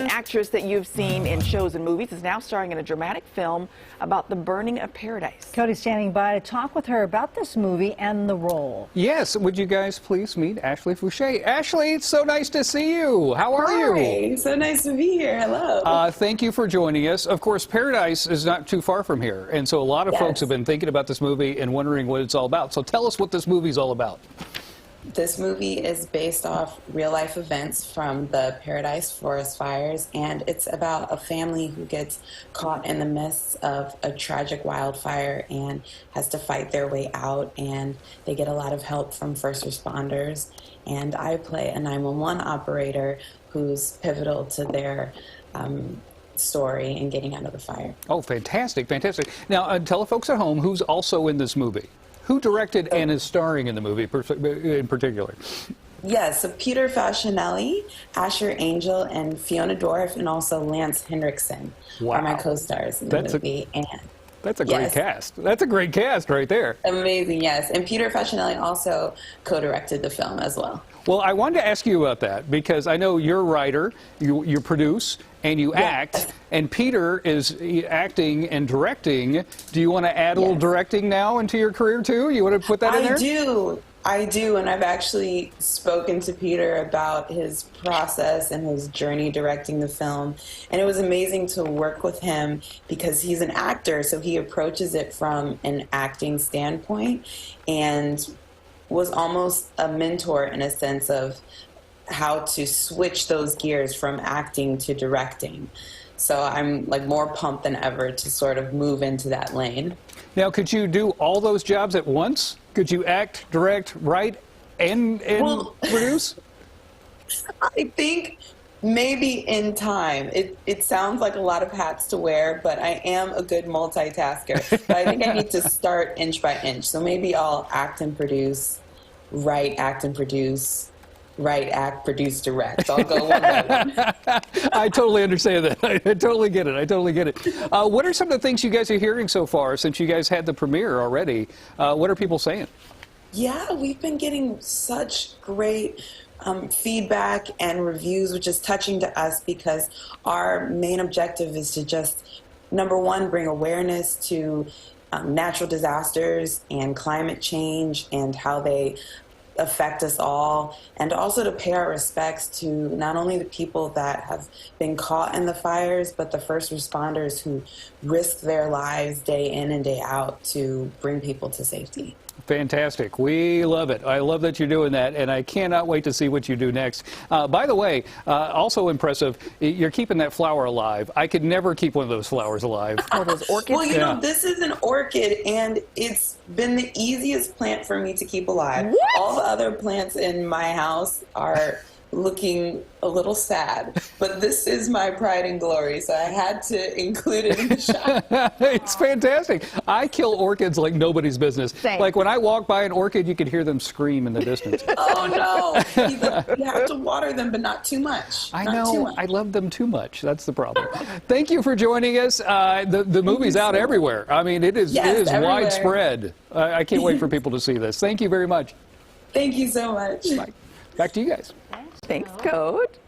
an actress that you've seen in shows and movies, is now starring in a dramatic film about the burning of paradise. Cody's standing by to talk with her about this movie and the role. Yes, would you guys please meet Ashlei Foushee? Ashlei, it's so nice to see you. How are you? Hi, so nice to be here. Hello. Thank you for joining us. Of course, Paradise is not too far from here, and so a lot of folks have been thinking about this movie and wondering what it's all about. So tell us what this movie's all about. This movie is based off real-life events from the Paradise forest fires, and it's about a family who gets caught in the midst of a tragic wildfire and has to fight their way out, and they get a lot of help from first responders. And I play a 911 operator who's pivotal to their story in getting out of the fire. Oh, fantastic, fantastic. Now, tell the folks at home who's also in this movie. Who directed and is starring in the movie in particular? Yes, so Peter Facinelli, Asher Angel, and Fiona Dorff, and also Lance Henriksen are my co-stars in the movie. That's a great cast. That's a great cast right there. Amazing, yes. And Peter Facinelli also co-directed the film as well. Well, I wanted to ask you about that because I know you're a writer, you produce, and you act, and Peter is acting and directing. Do you want to add a little directing now into your career too? You want to put that in there? I do, and I've actually spoken to Peter about his process and his journey directing the film, and it was amazing to work with him because he's an actor, so he approaches it from an acting standpoint and was almost a mentor in a sense of how to switch those gears from acting to directing. So I'm like more pumped than ever to sort of move into that lane. Now, could you do all those jobs at once? Could you act, direct, write, and produce? I think maybe in time. It sounds like a lot of hats to wear, but I am a good multitasker. But I think I need to start inch by inch. So maybe I'll act and produce, write, act and produce, write, act, produce, direct. So I'll go one by one. I totally understand that. I totally get it. I totally get it. What are some of the things you guys are hearing so far since you guys had the premiere already? What are people saying? Yeah, we've been getting such great feedback and reviews, which is touching to us because our main objective is to just, number one, bring awareness to natural disasters and climate change and how they affect us all, and also to pay our respects to not only the people that have been caught in the fires, but the first responders who risk their lives day in and day out to bring people to safety. Fantastic. We love it. I love that you're doing that, and I cannot wait to see what you do next. By the way, also impressive, you're keeping that flower alive. I could never keep one of those flowers alive. Or those orchids? Well, you know, this is an orchid, and it's been the easiest plant for me to keep alive. What? All the other plants in my house are looking a little sad, but this is my pride and glory, so I had to include it in the shot. It's fantastic. I kill orchids like nobody's business. Same. Like when I walk by an orchid, you could hear them scream in the distance. Oh no, you have to water them, but not too much. I know. I love them too much. That's the problem. Thank you for joining us. The movie's out everywhere. I mean, it is widespread. I can't wait for people to see this. Thank you very much. Thank you so much. Bye. Back to you guys. Thanks, Code.